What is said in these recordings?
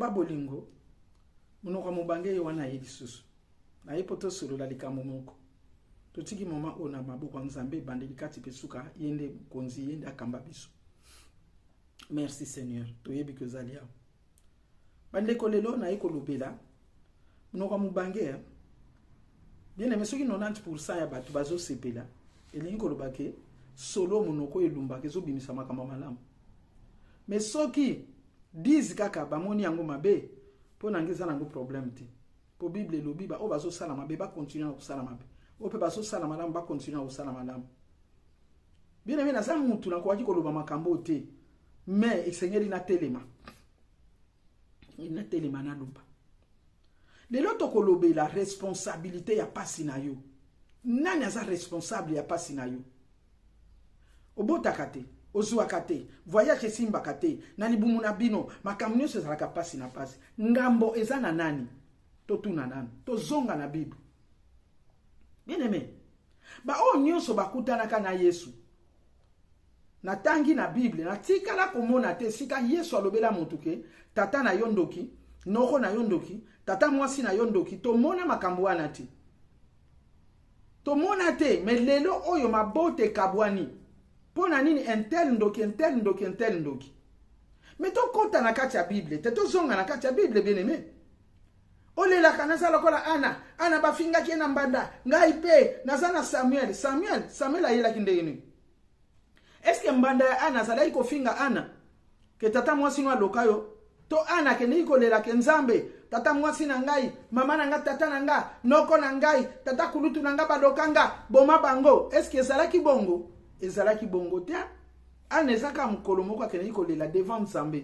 Papa bolingo, monoko mobange wana ye lisusu. Na ye poto solo la likambo moko. Totiki moma ona maboko nzambe bande likati pesuka yende konzi yende akamba biso. Merci Seigneur. Toyebi que zalia. Bande kolelo na ye kolobela. Monoko mobange bien aimé soki 90% ya batu bazo sepela. Elingi kolobake solo monoko elumba kezo bimisa makamba malamu. Mais soki 10 kaka bamoni yango mabe po nangeza nango problème te. Po Bible lobi ba o bazo sala mabe ba continuer ko sala mabe. O pe bazo sala malamu ba continuer ko sala malamu. Bien aimé na za mutu na ko waki koloba makambo te. Mais Seigneur ina telema. Ina telema na luba. Lelo to kolobe la responsabilité ya pasi na yo. Nani aza responsable ya pasi na yo? Obota kate, ozua kate, voyage simba kate, nani bumu na bino, makamnyo se zalaka pasi na pasi. Ngambo eza na nani? To tu na nani? To zonga na Bible. Bien aimé. Ba o nyonso bakutanaka na Yesu. Na tangi na Bible, na tika la komona te sika Yesu alobela motuke, tata na yondoki, noko na yondoki, tata mwasi na yondoki, to mona makambo wana te. To mona te, me lelo oyo mabote kabwani. Pona nini entel ndoki. Me to kota na kati ya Bible, te to zonga na kati ya Bible bien aimé. Olela kanasa lokola Ana bafinga kiena mbanda, ngai pe, nazana Samuel ayela kindeni. Est-ce que mbanda ya Ana zalai ko finga Ana? Ke tata mwasi no lokayo, to Ana ke ni ko lela ke Nzambe, tata mwasi na ngai, mama na nga tata na nga, noko na ngai, tata kulutu na nga badokanga, boma bango. Est-ce que ezalaki bongo? Ezalaki bongo te. Ana ezaka mukolo moko ke ni ko lela devant Nzambe.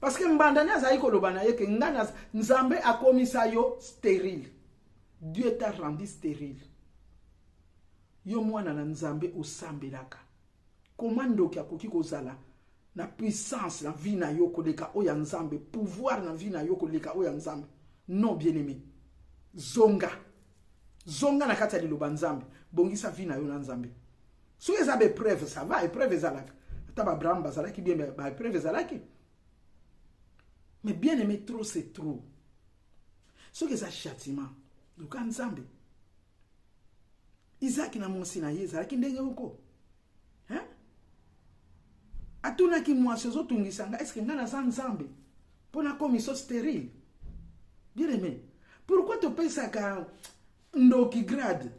Parce que mbanda na zai ko lobana ye ke ngana Nzambe akomisa yo stérile. Dieu t'a rendu stérile. Yo mwana na Nzambe osambelaka. Komando ki akoki kozala na puissance na vie na yo koleka oya Nzambe, pouvoir na vie na yo koleka oya Nzambe. Non bien aimé. Zonga na kati ya liloba Nzambe, bongisa vie na yo na Nzambe. So ezabe preuve ça va, preuve ezalaka. Ata ba Abraham bazalaki bien ba preuve ezalaki. Mais bien aimé, trop c'est trop. So eza châtiment, luka Nzambe. Isaac na monsi na ye ezalaki ndenge uko. Hein? Atuna ki mwasi ozotungisanga, est-ce que ngana za Nzambe pona komiso stérile? Bien aimé, pourquoi tu penses ka ndoki grade?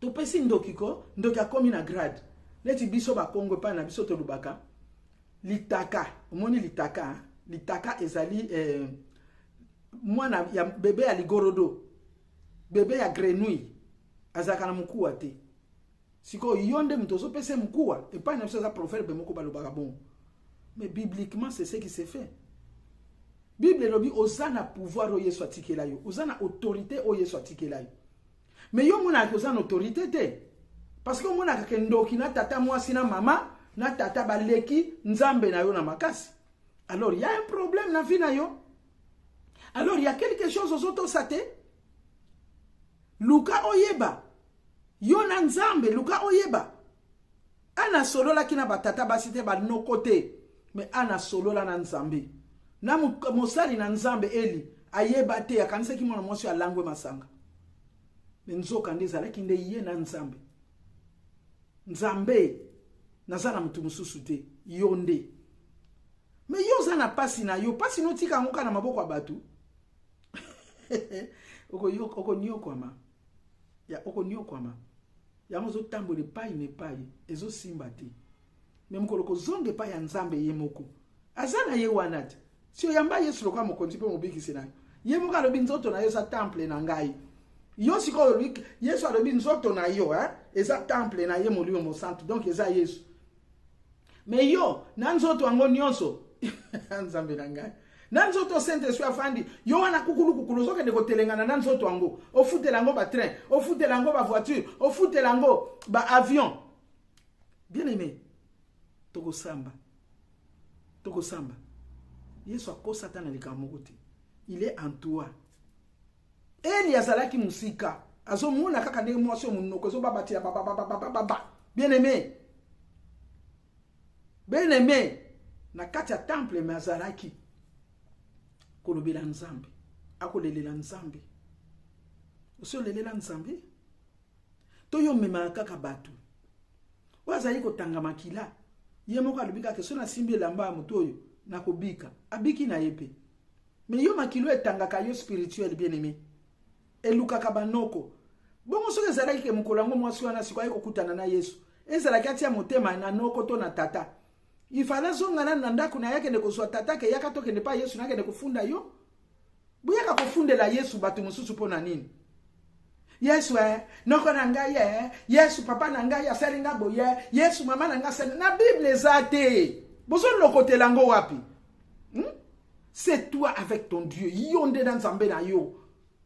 Tu penses ndoki ko, ndoki akomi na grade. Leti biso ba Kongo pa na biso to lubaka. Litaka, omoni litaka, litaka ezali mwana ya bebe ya ligorodo. Bebe ya grenouille. Azaka na mkuwa te. Siko yonde mtozo pese mkuwa. Et pas na biso za prophète be moko balobaka bon. Mais bibliquement c'est ce qui s'est fait. Bible lobi ozana pouvoir o Yesu atikela yo. Ozana autorité o Yesu atikela yo. Mais yo mona ko ozana autorité te. Parce que mona ka ndoki na tata mwasi na mama na tata baleki Nzambe na yo na makasi. Alors il y a un problème na vie na yo. Alors il y a quelque chose aux autres saté. Luka oyeba. Yo na Nzambe Luka oyeba. Ana solola kina batata basite ba no côté. Mais ana solola na Nzambe. Na mosali na Nzambe Eli ayeba te akanisa ki mwana mwasi alangwe masanga. Mais nzoka ndeza ki nde ye na Nzambe. Nzambe nazana mtu mususu te yonde. Mais yo zana pasi na yo pasi no tika ngoka na maboko ya batu. Oko nyo kwama. Ya oko nyo kwama. Ya mozo tambole pai ne pai ezo simba te. Mais mkoloko zonge pa ya Nzambe ye moko. Azana ye wanat. Si oyamba Yesu lokwa mokonzi pe mobiki sena. Ye moka lobi nzoto na yo sa temple na ngai. Yo siko Yesu alobi nzoto na yo eza temple na ye molimo mo santo. Donc eza Yesu. Mais yo na nzoto ango nyonso Nzambe na ngai. Na nzoto Saint-Esprit afandi yo wana kukulu zoke ndeko telengana na nzoto ango. Ofutela ngo ba train, ofutela ngo ba voiture, ofutela ngo ba avion. Bien aimé. Toko samba. Yesu akosa tana likamoko te. Il est en toi. Eli azalaki musika. Azo muna kaka ndenge mwasi munoko zo babatira ba. Bien aimé. Bien aimé. Na kati ya temple me azalaki. kolobela nzambe akolelela nzambe osolelela nzambe to yo mema kaka bato wazali kotanga makila ye moko alobika ke sona simbi elamba moto oyo na kobika abiki na yepe mais yo makilo etangaka yo spirituel bien aimé elukaka banoko bongo soki ezalaki ke mokolo yango mwasi wana sikoyo kokutana na Yesu ezalaki atia motema na noko to na tata ifala zongana na ndako na yake ne kozwa tata ke yaka tokende pa Yesu nakende kufunda yo buyaka kufundela Yesu bato mosusu pona nini Yesu noko na ngai Yesu papa na ngai asalinga boye Yesu mama na ngai na Bible ezate bozo lokotela ngo wapi c'est toi avec ton Dieu yonde na nzambe na yo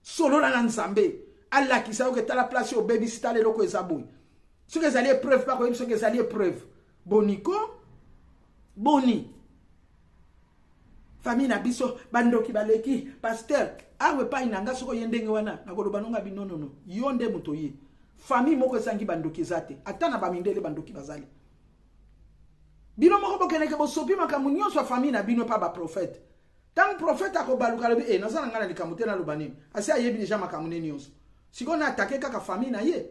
solo na nzambe Allah ki sa yo ke tala place au baby sitale loko ezaboy ce que ezali épreuve pas ko ce que ezali épreuve boniko boni famille na biso bandoki baleki pasteur awe pa inanga soko yendenge wana nakoloba nonga binonono yonde muto ye famille moko esangi bandoki zate atana bamindele bandoki bazali bino moko bokeneke bosopi makamu nyonso famille na bino pa ba prophète tant prophète akobaluka lobi nazana ngana likamute na lobani asi ayebi déjà makamu nyonso siko na attaquer kaka famille na ye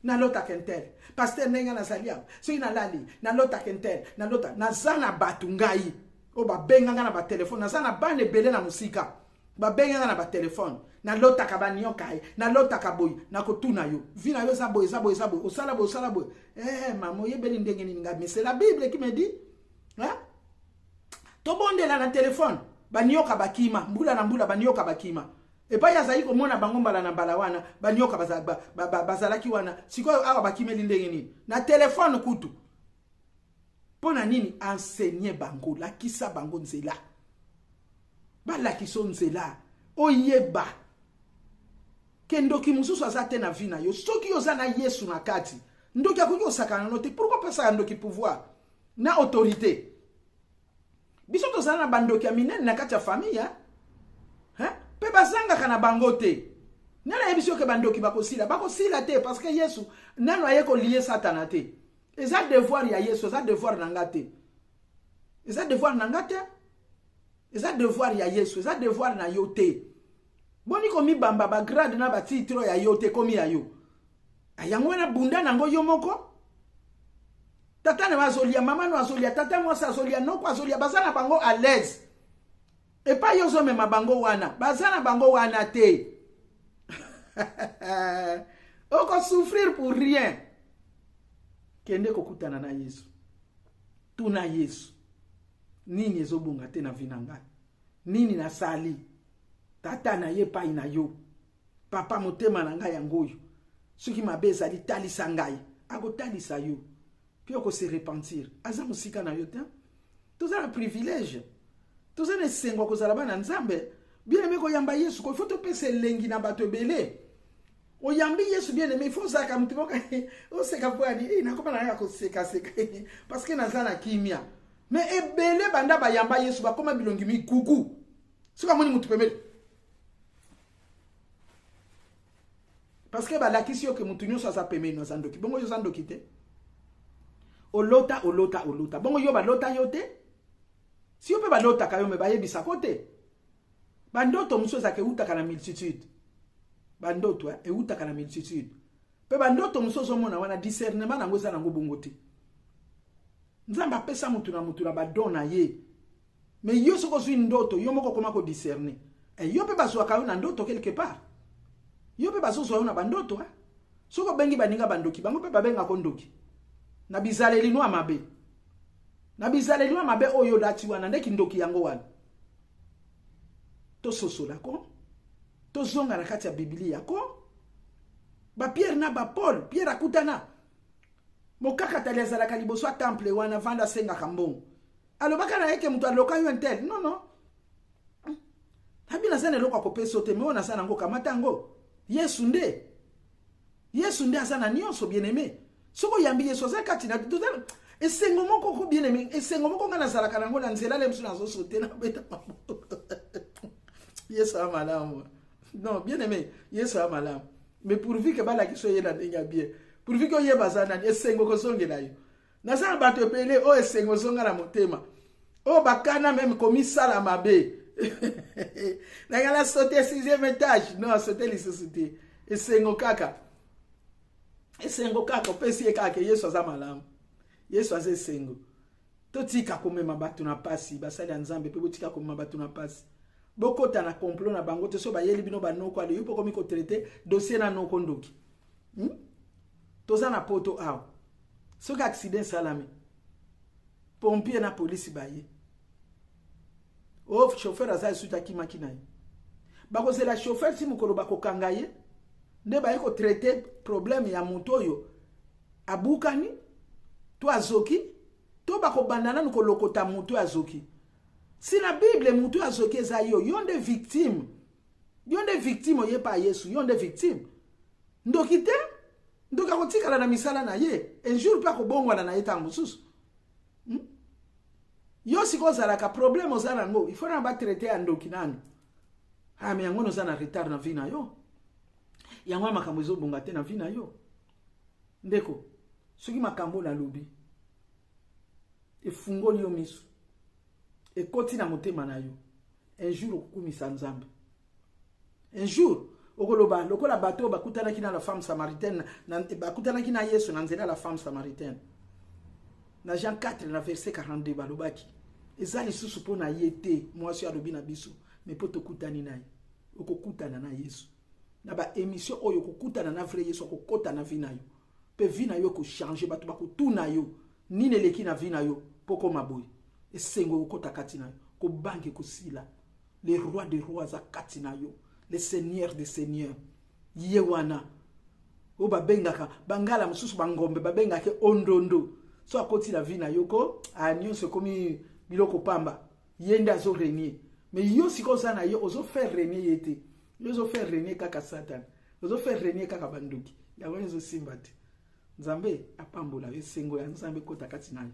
na lota kentel pasteur nenga na salia so ina lali na lota kentel na lota nazana batu ngai o ba benga na ba téléphone nazana bane bele na musika ba benga na ba téléphone na lota ka banyo kai na lota ka boy na kotuna yo vina yo za boy osala boy mamo yebeli ndenge ni ngabi c'est la Bible qui me dit hein to bonde la na téléphone banyoka bakima mbula na mbula banyoka bakima et pas yazali ko mona bango mbala na mbala wana banyoka bazalaki wana sikoyo awa bakimeli ndenge nini na téléphone kutu pona nini enseigner bango la kisa bango nzela ba la kiso nzela oyeba kendoki mususu azate na vina yo soki yoza na Yesu na kati ndoki akoki osakana note pourquoi pas ça ndoki pouvoir na autorité biso tozana na bandoki amine na kati ya famille pe bazanga kana bangote nana yebiso ke bandoki bakosila te parce que Yesu nano ayeko lié satana te eza devoir ya Yesu eza devoir na ngate eza devoir na ngate eza devoir ya Yesu eza devoir na yote boni komi bamba ba grade na ba titre ya yote komi ya yo ayango na bunda nango yo moko tata ne wazolia mama no wazolia tata mwasa wazolia noko wazolia bazana bango à l'aise et pas yozo mema bango wana bazana bango wana te oko souffrir pour rien kende kokutana na Yesu tuna Yesu nini ezobunga te na vinanga nini na sali tata na ye pa ina yo papa motema na ngai yangoyo soki mabeza li talisa ngai akotalisa yo puis oko se repentir aza musika na yo te toza na privilège toza na sengo kozala bana nzambe bien aimé ko yamba Yesu ko faut to pese lengi na bato belé o yambi Yesu bien aimé il faut zaka mutimoka o seka poani na koma na ko seka parce que nazana kimia mais ebele banda ba yamba Yesu ba koma bilongi mi kuku sika moni mutu pemele parce que ba la kisio ke mutu nyoso za pemele no zandoki bongo yo zandoki te olota bongo yo ba lota yote si yo pe ba lota kayo me ba yebisa kote bandoto muso za ke utaka na multitude bandoto e utaka na multitude pe bandoto muso zo mona wana discernement nango za nango bongo te nzamba pesa mutu na badona ye mais yo soko zwi ndoto yo moko koma ko discerner e yo pe bazwa kayo na ndoto quelque part yo pe bazwa yo na bandoto soko bengi baninga bandoki bango pe babenga ko ndoki na bizaleli no amabe na bizaleli no amabe oyo lati wana ndeki ndoki yango wana to sosola ko to zonga na kati ya Biblia ko ba Pierre na ba Paul Pierre akutana mokaka talezala kaliboso temple wana vanda senga kambongo alobaka na yeke mutu aloka yo entel non habina sana lokwa ko peso te me ona sana ngo kamata ngo Yesu nde asana nyonso bien aimé soko yambi Yesu zakati na tout esengo moko ko bien aimé esengo moko ngana zala kana ngo na nzela le msuna zo sote na beta Yesu amalamu non bien aimé Yesu amalamu mais pourvu que bala ki so yena denga bien pourvu que yeba zana esengo ko songela yo na sana bato pele o esengo zonga na motema o bakana même komi sala mabe Nangala sauter 6e étage. Non, sauter les sociétés. Et sengo kaka. Et sengo kaka. Pesi e kaka. Yesu aza malamu. Yesu aza sengo. Totika komema batu na pasi. Basali ya nzambe. Pe botika komema batu na pasi. Bokota na complot na bango. Te so ba yeli bino ba noko. Ale yupo komi ko traité. Dossier na noko ndoki. Toza na poto aw. Soka accident salami. Pompier na police baye. O chauffeur aza suta kimaki na ye. Bako c'est la chauffeur si mukolo bako kangaye. Nde baye ko traiter problème ya moto yo. Abukani. To azoki. To bako bandana nuko lokota moto azoki. Si la Bible moto azoki eza yo. Yonde victime. Yonde victime oye pa Yesu. Yonde victime. Ndokite. Ndoka kotika na misala na ye. Un jour pa ko bongwana na ye tango susu. Yo si kozala ka problème ozala ngo. Il faut na ba traiter andoki nanu. Ah mais yango noza na retard na vie na yo. Yango makambo ezobonga te na vie na yo. Ndeko. Soki makambo na lobi. Efungoli yo misu. Ekoti na motema na yo. Un jour okumisa nzambe. Un jour okoloba lokola bato bakutana kina la femme samaritaine bakutana kina Yesu na nzela la femme samaritaine. Na Jean 4 na verset 42 balobaki. Ezali susu pona yete mwasi alobi na biso mais poto kutani naye. Okokutana na Yesu. Na ba émission oyo kokutana na vrai Yesu okokota na vie na yo. Pe vie na yo ko changer bato bakutuna yo. Nini leki na vie na yo poko maboy. Esengo okota kati na yo. Ko banke ko sila. Les rois des rois za kati na yo. Les seigneurs des seigneurs. Yewana. O babengaka bangala mususu bangombe babengaka ondondo. So akoti la vie na yoko anyo se komi biloko pamba. Yenda zo renier. Mais yo siko sana yo ozo faire renier yete. Yo ozo faire renier kaka Satan. Ozo faire renier kaka banduki. Ya wezo simbati. Nzambe apambola esengo ya nzambe kota kati na yo.